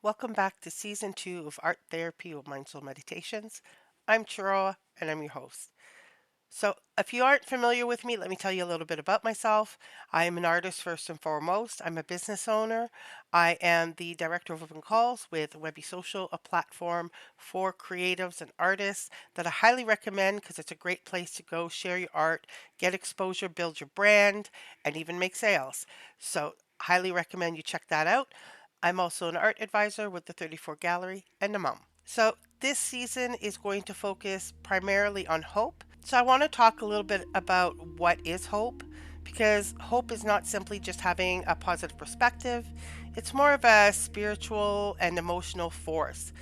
Welcome back to season 2 of Art Therapy with MindSoul Meditations. I'm Chiroa and I'm your host. So, if you aren't familiar with me, let me tell you a little bit about myself. I am an artist first and foremost. I'm a business owner. I am the director of open calls with Webby Social, a platform for creatives and artists that I highly recommend because it's a great place to go share your art, get exposure, build your brand, and even make sales. So, highly recommend you check that out. I'm also an art advisor with the 34 Gallery and a mom. So, this season is going to focus primarily on hope. So, I want to talk a little bit about what is hope because hope is not simply just having a positive perspective, it's more of a spiritual and emotional force.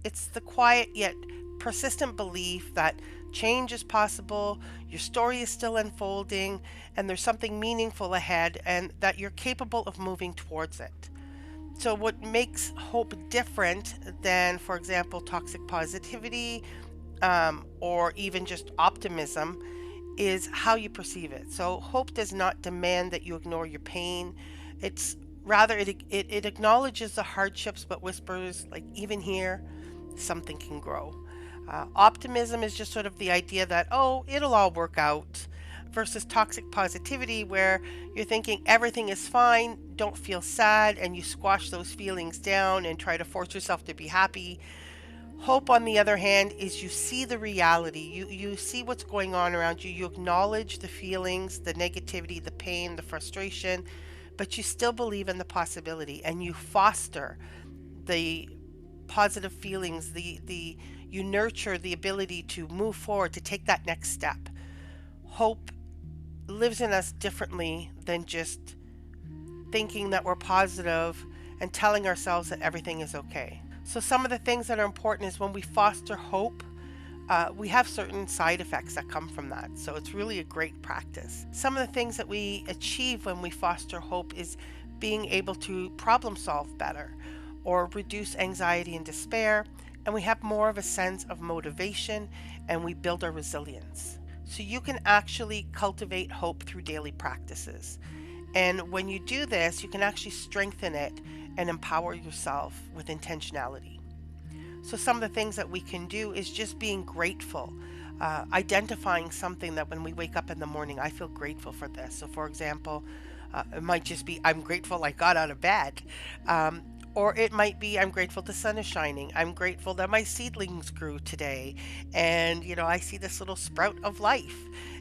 It's the quiet yet persistent belief that change is possible, your story is still unfolding, and there's something meaningful ahead, and that you're capable of moving towards it. So, what makes hope different than, for example, toxic positivity or even just optimism is how you perceive it. So, hope does not demand that you ignore your pain. It's rather, it acknowledges the hardships but whispers, like, even here, something can grow. Optimism is just sort of the idea that, oh, it'll all work out, versus toxic positivity, where you're thinking everything is fine, don't feel sad, and you squash those feelings down and try to force yourself to be happy. Hope, on the other hand, is you see the reality, you see what's going on around you, you acknowledge the feelings, the negativity, the pain, the frustration, but you still believe in the possibility and you foster the positive feelings, the you nurture the ability to move forward, to take that next step. Hope lives in us differently than just thinking that we're positive and telling ourselves that everything is okay. So, some of the things that are important is when we foster hope, we have certain side effects that come from that. So, it's really a great practice. Some of the things that we achieve when we foster hope is being able to problem solve better or reduce anxiety and despair. And we have more of a sense of motivation and we build our resilience. So, you can actually cultivate hope through daily practices. And when you do this, you can actually strengthen it and empower yourself with intentionality. So, some of the things that we can do is just being grateful, identifying something that when we wake up in the morning, I feel grateful for this. So, for example, it might just be, I'm grateful I got out of bed. Or it might be, I'm grateful the sun is shining. I'm grateful that my seedlings grew today. And, I see this little sprout of life.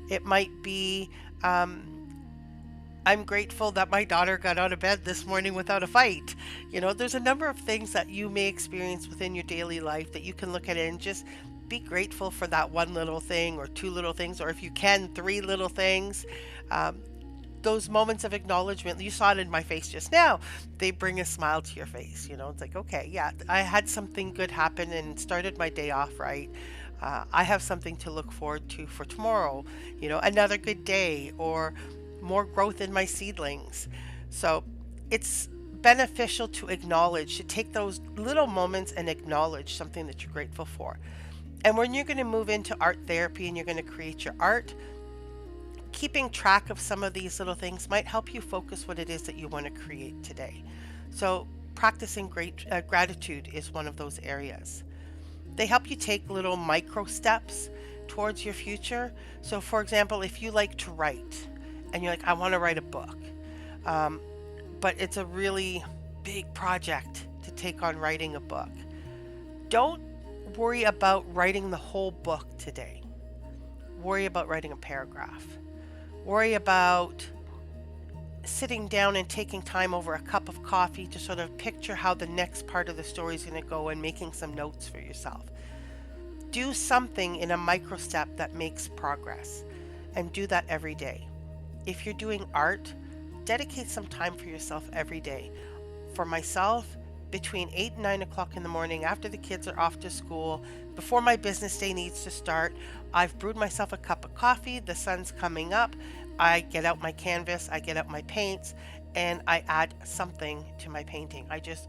It might be, I'm grateful that my daughter got out of bed this morning without a fight. There's a number of things that you may experience within your daily life that you can look at it and just be grateful for that one little thing or two little things, or if you can, three little things. Um, those moments of acknowledgement, you saw it in my face just now, they bring a smile to your face. It's like, okay, yeah, I had something good happen and started my day off right. I have something to look forward to for tomorrow, another good day or more growth in my seedlings. So it's beneficial to acknowledge, to take those little moments and acknowledge something that you're grateful for. And when you're going to move into art therapy and you're going to create your art, keeping track of some of these little things might help you focus what it is that you want to create today. So, practicing gratitude is one of those areas. They help you take little micro steps towards your future. So, for example, if you like to write and you're like, I want to write a book, um, but it's a really big project to take on writing a book, don't worry about writing the whole book today. Worry about writing a paragraph. Worry about sitting down and taking time over a cup of coffee to sort of picture how the next part of the story is going to go and making some notes for yourself. Do something in a micro step that makes progress and do that every day. If you're doing art, dedicate some time for yourself every day. For myself, between 8 and 9 o'clock in the morning, after the kids are off to school, before my business day needs to start, I've brewed myself a cup of coffee, the sun's coming up, I get out my canvas, I get out my paints, and I add something to my painting. I just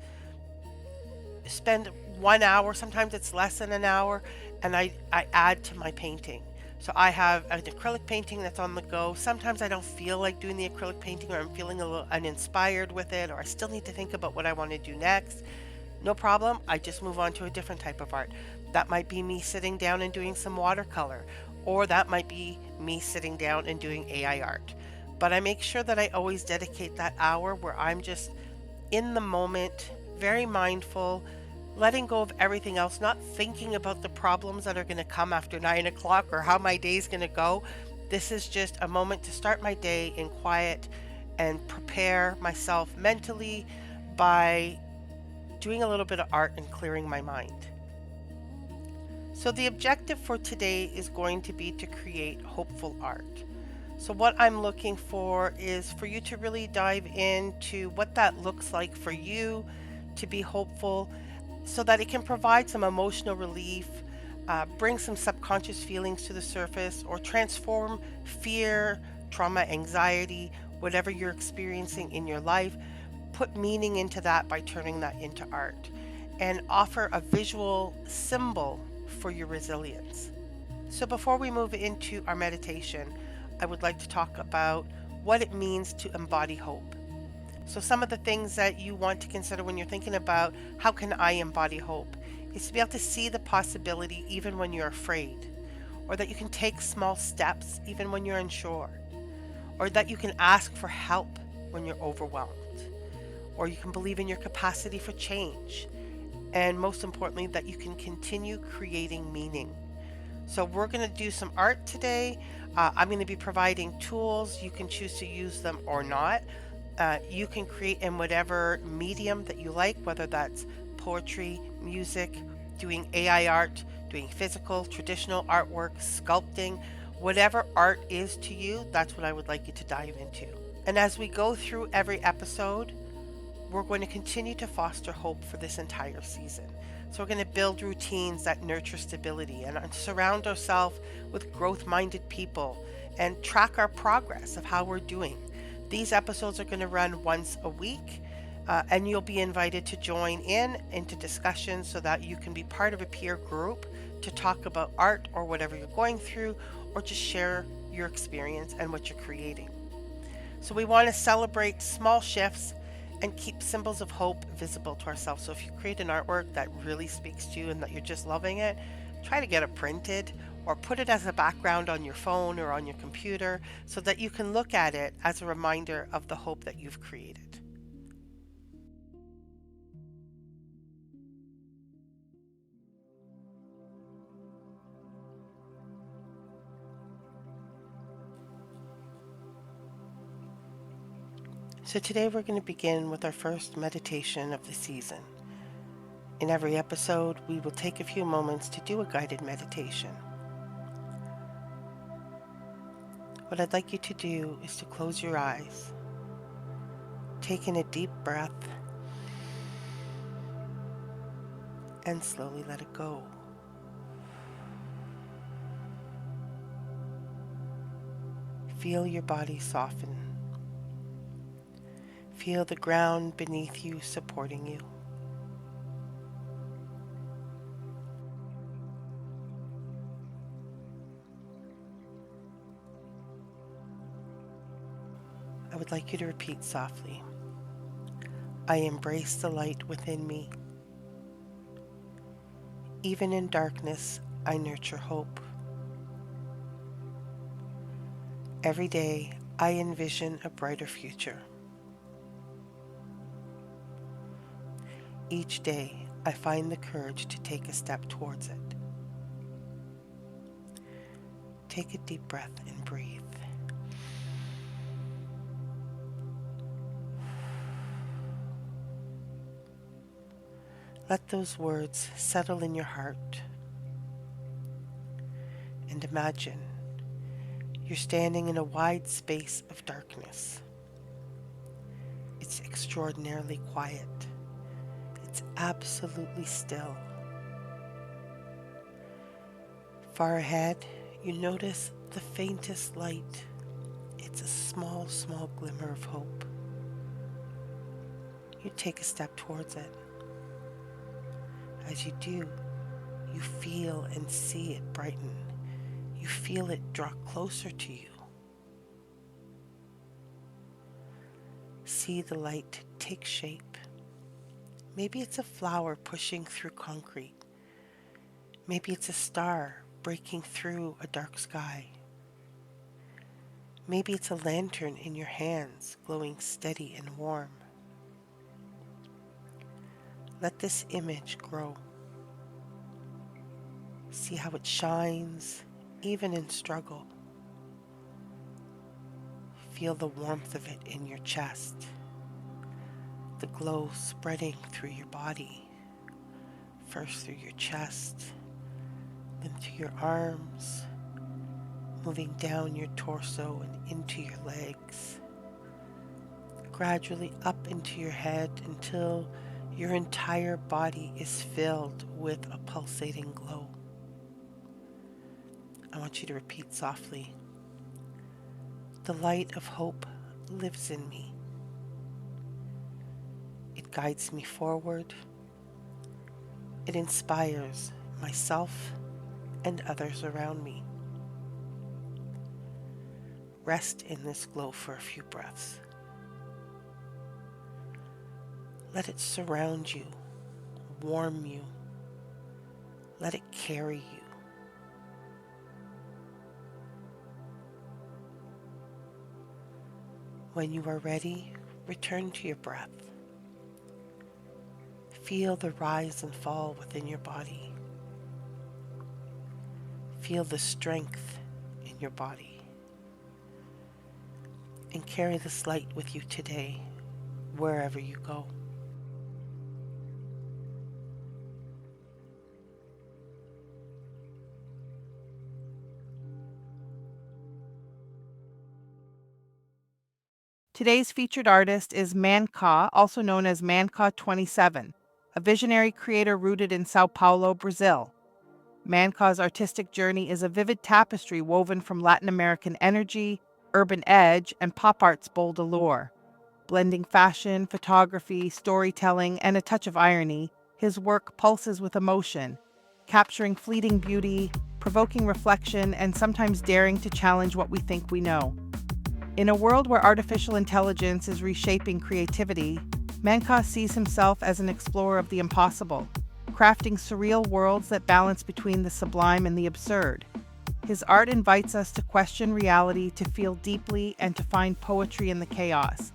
spend 1 hour, sometimes it's less than an hour, and I add to my painting. So I have an acrylic painting that's on the go. Sometimes I don't feel like doing the acrylic painting, or I'm feeling a little uninspired with it, or I still need to think about what I want to do next. No problem, I just move on to a different type of art. That might be me sitting down and doing some watercolor, or that might be me sitting down and doing AI art. But I make sure that I always dedicate that hour where I'm just in the moment, very mindful, letting go of everything else, not thinking about the problems that are going to come after 9 o'clock or how my day is going to go. This is just a moment to start my day in quiet and prepare myself mentally by doing a little bit of art and clearing my mind. So, the objective for today is going to be to create hopeful art. So, what I'm looking for is for you to really dive into what that looks like for you to be hopeful so that it can provide some emotional relief, bring some subconscious feelings to the surface, or transform fear, trauma, anxiety, whatever you're experiencing in your life. Put meaning into that by turning that into art and offer a visual symbol for your resilience. So, before we move into our meditation, I would like to talk about what it means to embody hope. So, some of the things that you want to consider when you're thinking about how can I embody hope is to be able to see the possibility even when you're afraid, or that you can take small steps even when you're unsure, or that you can ask for help when you're overwhelmed, or you can believe in your capacity for change, and most importantly, that you can continue creating meaning. So we're going to do some art today. I'm going to be providing tools. You can choose to use them or not. You can create in whatever medium that you like, whether that's poetry, music, doing AI art, doing physical, traditional artwork, sculpting, whatever art is to you, that's what I would like you to dive into. And as we go through every episode, we're going to continue to foster hope for this entire season. So we're going to build routines that nurture stability and surround ourselves with growth-minded people and track our progress of how we're doing. These episodes are going to run once a week, and you'll be invited to join in into discussions so that you can be part of a peer group to talk about art or whatever you're going through, or just share your experience and what you're creating. So we want to celebrate small shifts and keep symbols of hope visible to ourselves. So if you create an artwork that really speaks to you and that you're just loving it, try to get it printed or put it as a background on your phone or on your computer so that you can look at it as a reminder of the hope that you've created. So today we're going to begin with our first meditation of the season. In every episode, we will take a few moments to do a guided meditation. What I'd like you to do is to close your eyes, take in a deep breath, and slowly let it go. Feel your body soften. Feel the ground beneath you supporting you. I would like you to repeat softly. I embrace the light within me. Even in darkness, I nurture hope. Every day, I envision a brighter future. Each day, I find the courage to take a step towards it. Take a deep breath and breathe. Let those words settle in your heart and imagine you're standing in a wide space of darkness. It's extraordinarily quiet. It's absolutely still. Far ahead, you notice the faintest light. It's a small, small glimmer of hope. You take a step towards it. As you do, you feel and see it brighten. You feel it draw closer to you. See the light take shape. Maybe it's a flower pushing through concrete. Maybe it's a star breaking through a dark sky. Maybe it's a lantern in your hands, glowing steady and warm. Let this image grow. See how it shines, even in struggle. Feel the warmth of it in your chest, the glow spreading through your body, first through your chest, then to your arms, moving down your torso and into your legs, gradually up into your head until your entire body is filled with a pulsating glow. I want you to repeat softly, "The light of hope lives in me. It guides me forward. It inspires myself and others around me." Rest in this glow for a few breaths. Let it surround you, warm you. Let it carry you. When you are ready, return to your breath. Feel the rise and fall within your body. Feel the strength in your body. And carry this light with you today, wherever you go. Today's featured artist is Manka, also known as Manka27, a visionary creator rooted in Sao Paulo, Brazil. Manka's artistic journey is a vivid tapestry woven from Latin American energy, urban edge, and pop art's bold allure. Blending fashion, photography, storytelling, and a touch of irony, his work pulses with emotion, capturing fleeting beauty, provoking reflection, and sometimes daring to challenge what we think we know. In a world where artificial intelligence is reshaping creativity, Manka sees himself as an explorer of the impossible, crafting surreal worlds that balance between the sublime and the absurd. His art invites us to question reality, to feel deeply, and to find poetry in the chaos.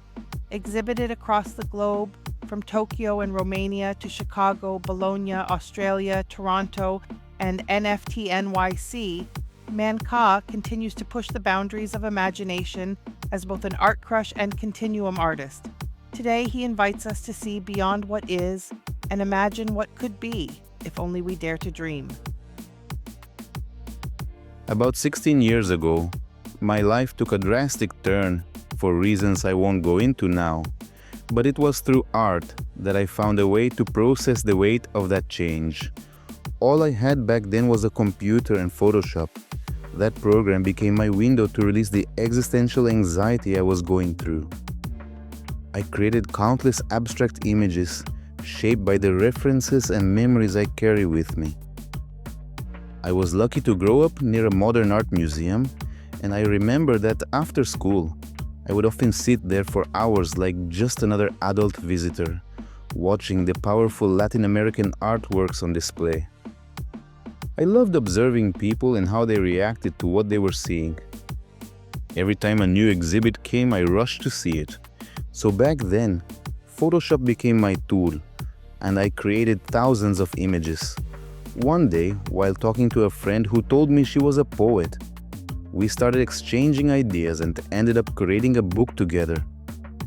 Exhibited across the globe, from Tokyo and Romania to Chicago, Bologna, Australia, Toronto, and NFT NYC, Manka continues to push the boundaries of imagination as both an art crush and continuum artist. Today, he invites us to see beyond what is and imagine what could be, if only we dare to dream. About 16 years ago, my life took a drastic turn for reasons I won't go into now, but it was through art that I found a way to process the weight of that change. All I had back then was a computer and Photoshop. That program became my window to release the existential anxiety I was going through. I created countless abstract images, shaped by the references and memories I carry with me. I was lucky to grow up near a modern art museum, and I remember that after school, I would often sit there for hours like just another adult visitor, watching the powerful Latin American artworks on display. I loved observing people and how they reacted to what they were seeing. Every time a new exhibit came, I rushed to see it. So back then, Photoshop became my tool, and I created thousands of images. One day, while talking to a friend who told me she was a poet, we started exchanging ideas and ended up creating a book together,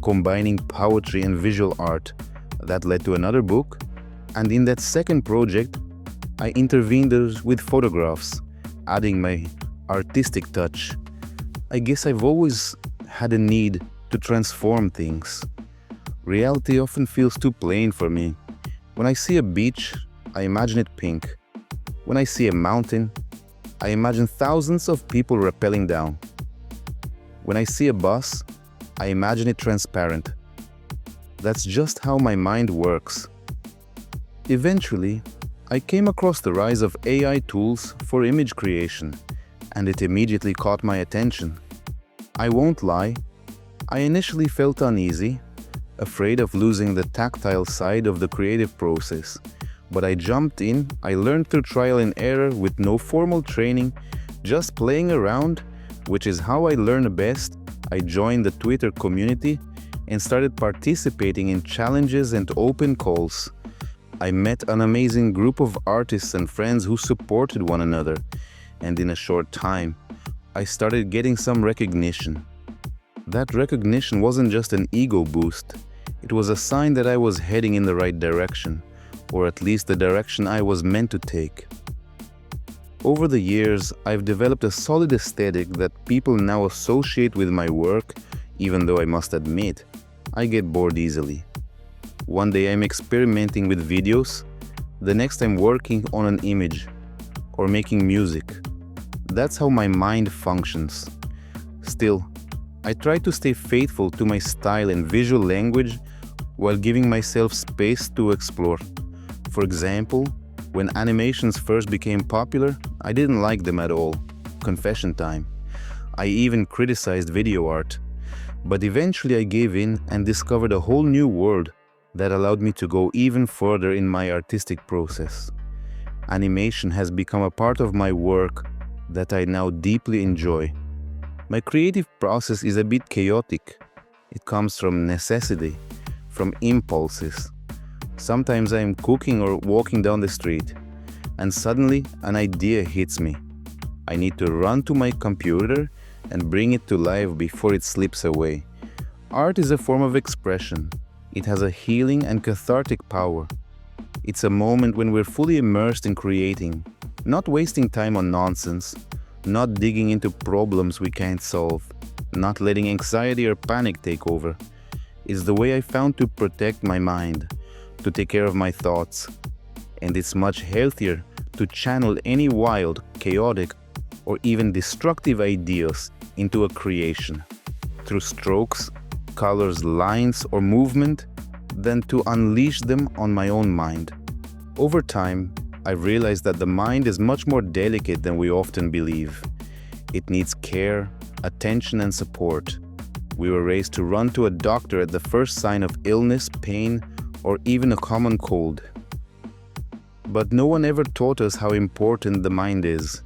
combining poetry and visual art. That led to another book, and in that second project, I intervened with photographs, adding my artistic touch. I guess I've always had a need to transform things. Reality often feels too plain for me. When I see a beach, I imagine it pink. When I see a mountain, I imagine thousands of people rappelling down. When I see a bus, I imagine it transparent. That's just how my mind works. Eventually, I came across the rise of AI tools for image creation, and it immediately caught my attention. I won't lie, I initially felt uneasy. afraid of losing the tactile side of the creative process. But I jumped in, I learned through trial and error with no formal training, just playing around, which is how I learn best. I joined the Twitter community and started participating in challenges and open calls. I met an amazing group of artists and friends who supported one another, and in a short time, I started getting some recognition. That recognition wasn't just an ego boost, it was a sign that I was heading in the right direction, or at least the direction I was meant to take. Over the years, I've developed a solid aesthetic that people now associate with my work, even though I must admit, I get bored easily. One day I'm experimenting with videos, the next I'm working on an image, or making music. That's how my mind functions. Still, I try to stay faithful to my style and visual language while giving myself space to explore. For example, when animations first became popular, I didn't like them at all. Confession time. I even criticized video art. But eventually I gave in and discovered a whole new world that allowed me to go even further in my artistic process. Animation has become a part of my work that I now deeply enjoy. My creative process is a bit chaotic. It comes from necessity, from impulses. Sometimes I am cooking or walking down the street, and suddenly an idea hits me. I need to run to my computer and bring it to life before it slips away. Art is a form of expression. It has a healing and cathartic power. It's a moment when we're fully immersed in creating, not wasting time on nonsense, not digging into problems we can't solve, not letting anxiety or panic take over. It's the way I found to protect my mind, to take care of my thoughts. And it's much healthier to channel any wild, chaotic, or even destructive ideas into a creation through strokes, colors, lines, or movement than to unleash them on my own mind. Over time, I realized that the mind is much more delicate than we often believe. It needs care, attention, and support. We were raised to run to a doctor at the first sign of illness, pain, or even a common cold. But no one ever taught us how important the mind is.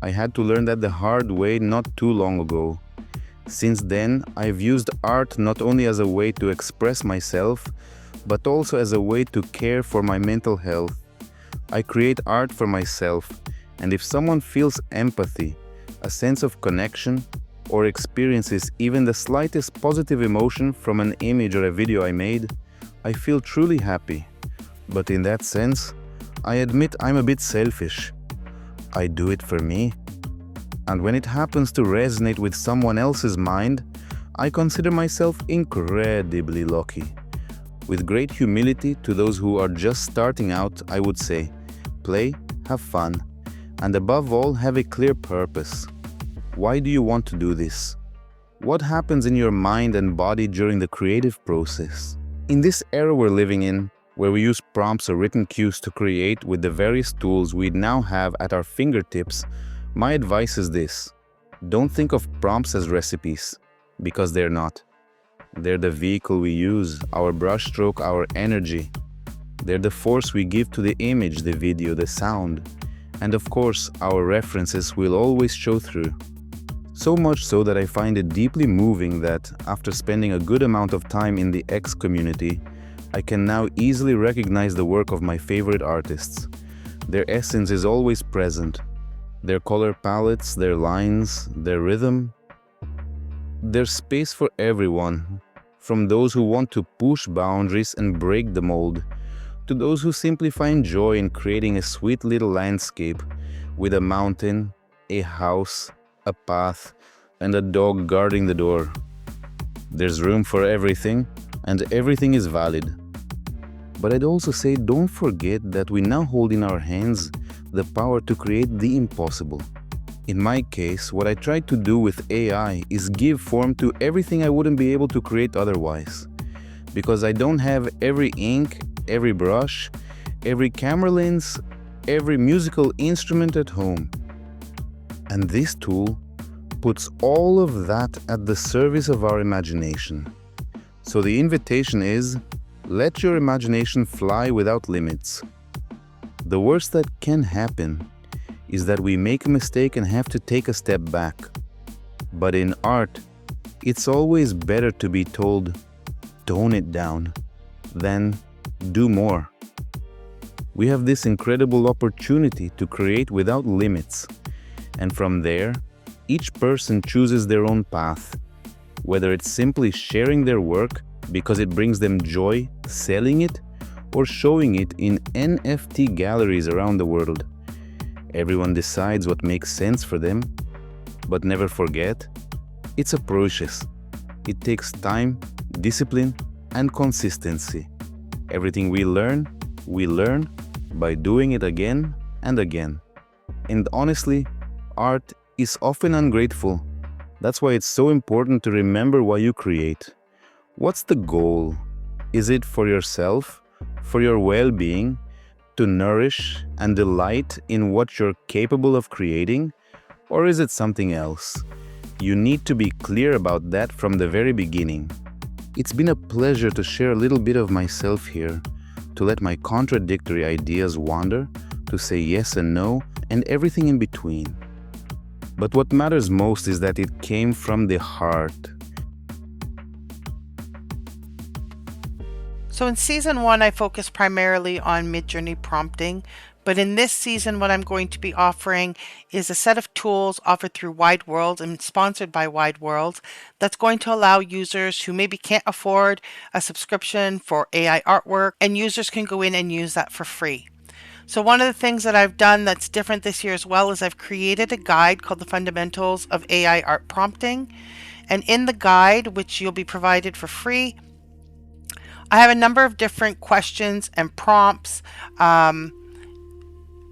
I had to learn that the hard way not too long ago. Since then, I've used art not only as a way to express myself, but also as a way to care for my mental health. I create art for myself, and if someone feels empathy, a sense of connection, or experiences even the slightest positive emotion from an image or a video I made, I feel truly happy. But in that sense, I admit I'm a bit selfish. I do it for me. And when it happens to resonate with someone else's mind, I consider myself incredibly lucky. With great humility to those who are just starting out, I would say, play, have fun, and above all, have a clear purpose. Why do you want to do this? What happens in your mind and body during the creative process? In this era we're living in, where we use prompts or written cues to create with the various tools we now have at our fingertips, my advice is this: don't think of prompts as recipes, because they're not. They're the vehicle we use, our brushstroke, our energy. They're the force we give to the image, the video, the sound. And of course, our references will always show through. So much so that I find it deeply moving that, after spending a good amount of time in the X community, I can now easily recognize the work of my favorite artists. Their essence is always present. Their color palettes, their lines, their rhythm. There's space for everyone, from those who want to push boundaries and break the mold, to those who simply find joy in creating a sweet little landscape with a mountain, a house, a path, and a dog guarding the door. There's room for everything, and everything is valid. But I'd also say don't forget that we now hold in our hands the power to create the impossible. In my case, what I tried to do with AI is give form to everything I wouldn't be able to create otherwise. Because I don't have every ink, every brush, every camera lens, every musical instrument at home. And this tool puts all of that at the service of our imagination. So the invitation is, let your imagination fly without limits. The worst that can happen is that we make a mistake and have to take a step back. But in art, it's always better to be told, tone it down, than do more. We have this incredible opportunity to create without limits. And from there, each person chooses their own path, whether it's simply sharing their work because it brings them joy, selling it, or showing it in NFT galleries around the world. Everyone decides what makes sense for them, but never forget, it's a process. It takes time, discipline, and consistency. Everything we learn by doing it again and again. And honestly, art is often ungrateful. That's why it's so important to remember why you create. What's the goal? Is it for yourself, for your well-being, to nourish and delight in what you're capable of creating? Or is it something else? You need to be clear about that from the very beginning. It's been a pleasure to share a little bit of myself here, to let my contradictory ideas wander, to say yes and no, and everything in between. But what matters most is that it came from the heart. So in season 1, I focus primarily on mid-journey prompting, but in this season, what I'm going to be offering is a set of tools offered through Wide World and sponsored by Wide World that's going to allow users who maybe can't afford a subscription for AI artwork, and users can go in and use that for free. So one of the things that I've done that's different this year as well is I've created a guide called the Fundamentals of AI Art Prompting. And in the guide, which you'll be provided for free, I have a number of different questions and prompts,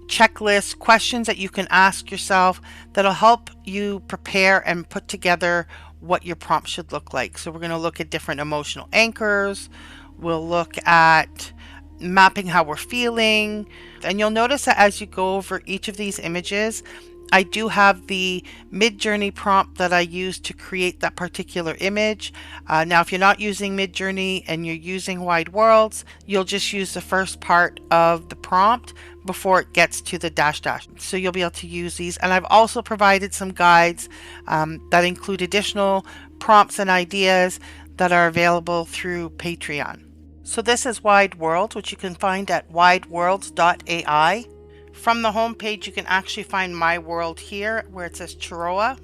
checklists, questions that you can ask yourself that'll help you prepare and put together what your prompt should look like. So we're going to look at different emotional anchors. We'll look at mapping how we're feeling. And you'll notice that as you go over each of these images, I do have the mid-journey prompt that I use to create that particular image. Now, if you're not using mid-journey and you're using Wide Worlds, you'll just use the first part of the prompt before it gets to the dash dash. So you'll be able to use these. And I've also provided some guides that include additional prompts and ideas that are available through Patreon. So this is Wide World, which you can find at wideworlds.ai. From the home page, you can actually find my world here where it says Chiroa,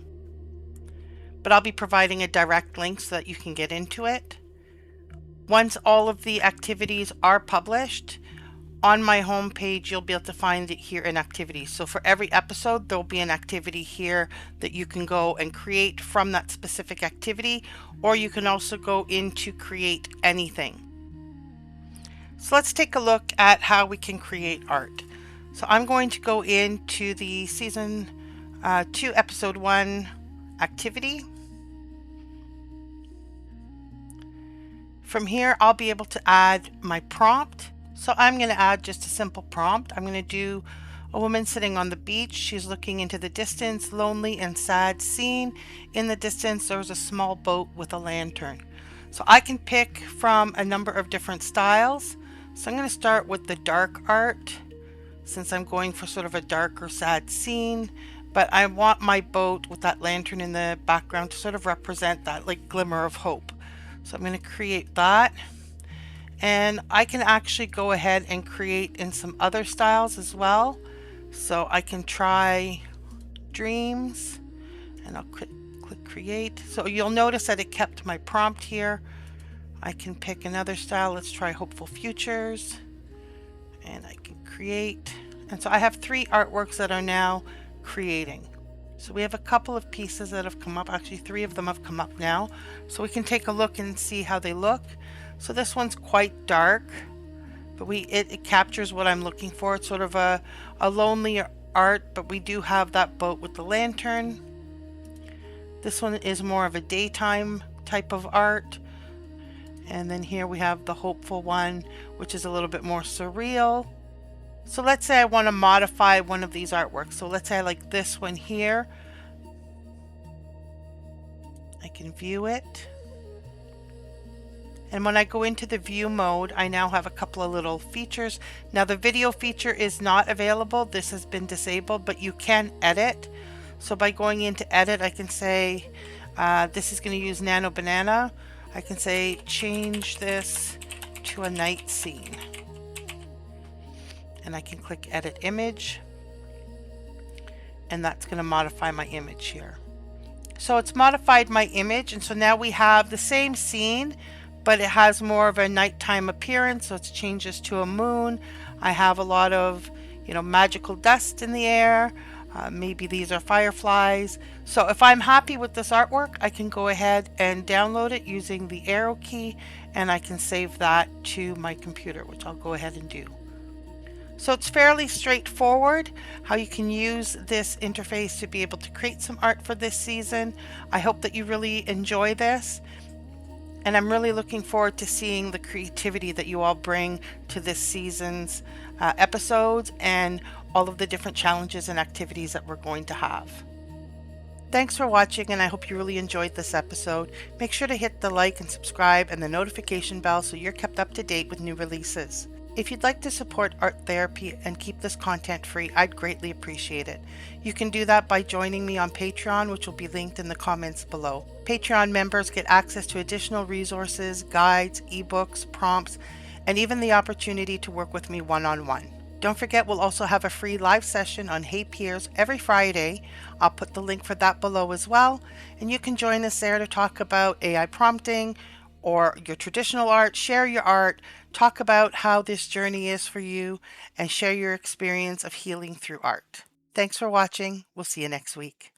but I'll be providing a direct link so that you can get into it. Once all of the activities are published, on my home page, you'll be able to find it here in activities. So for every episode, there'll be an activity here that you can go and create from that specific activity, or you can also go into create anything. So let's take a look at how we can create art. So I'm going to go into the season 2, episode 1 activity. From here, I'll be able to add my prompt. So I'm going to add just a simple prompt. I'm going to do a woman sitting on the beach. She's looking into the distance, lonely and sad scene. In the distance, there's a small boat with a lantern. So I can pick from a number of different styles. So I'm going to start with the dark art, since I'm going for sort of a dark or sad scene, but I want my boat with that lantern in the background to sort of represent that like glimmer of hope. So I'm going to create that, and I can actually go ahead and create in some other styles as well. So I can try dreams, and I'll click create. So you'll notice that it kept my prompt here. I can pick another style. Let's try hopeful futures, and I can create. And so I have 3 artworks that are now creating. So we have a couple of pieces that have come up. Actually, 3 of them have come up now. So we can take a look and see how they look. So this one's quite dark, but it captures what I'm looking for. It's sort of a lonely art, but we do have that boat with the lantern. This one is more of a daytime type of art. And then here we have the hopeful one, which is a little bit more surreal. So let's say I want to modify one of these artworks. So let's say I like this one here. I can view it. And when I go into the view mode, I now have a couple of little features. Now the video feature is not available. This has been disabled, but you can edit. So by going into edit, I can say, this is going to use Nano Banana. I can say, change this to a night scene. And I can click edit image. And that's going to modify my image here. So it's modified my image, and so now we have the same scene, but it has more of a nighttime appearance. So it changes to a moon. I have a lot of, magical dust in the air. Maybe these are fireflies. So if I'm happy with this artwork, I can go ahead and download it using the arrow key, and I can save that to my computer, which I'll go ahead and do. So it's fairly straightforward how you can use this interface to be able to create some art for this season. I hope that you really enjoy this, and I'm really looking forward to seeing the creativity that you all bring to this season's episodes and all of the different challenges and activities that we're going to have. Thanks for watching, and I hope you really enjoyed this episode. Make sure to hit the like and subscribe and the notification bell so you're kept up to date with new releases. If you'd like to support art therapy and keep this content free, I'd greatly appreciate it. You can do that by joining me on Patreon, which will be linked in the comments below. Patreon members get access to additional resources, guides, ebooks, prompts, and even the opportunity to work with me one-on-one. Don't forget, we'll also have a free live session on Hey Peers every Friday. I'll put the link for that below as well, and you can join us there to talk about AI prompting or your traditional art, share your art, talk about how this journey is for you, and share your experience of healing through art. Thanks for watching. We'll see you next week.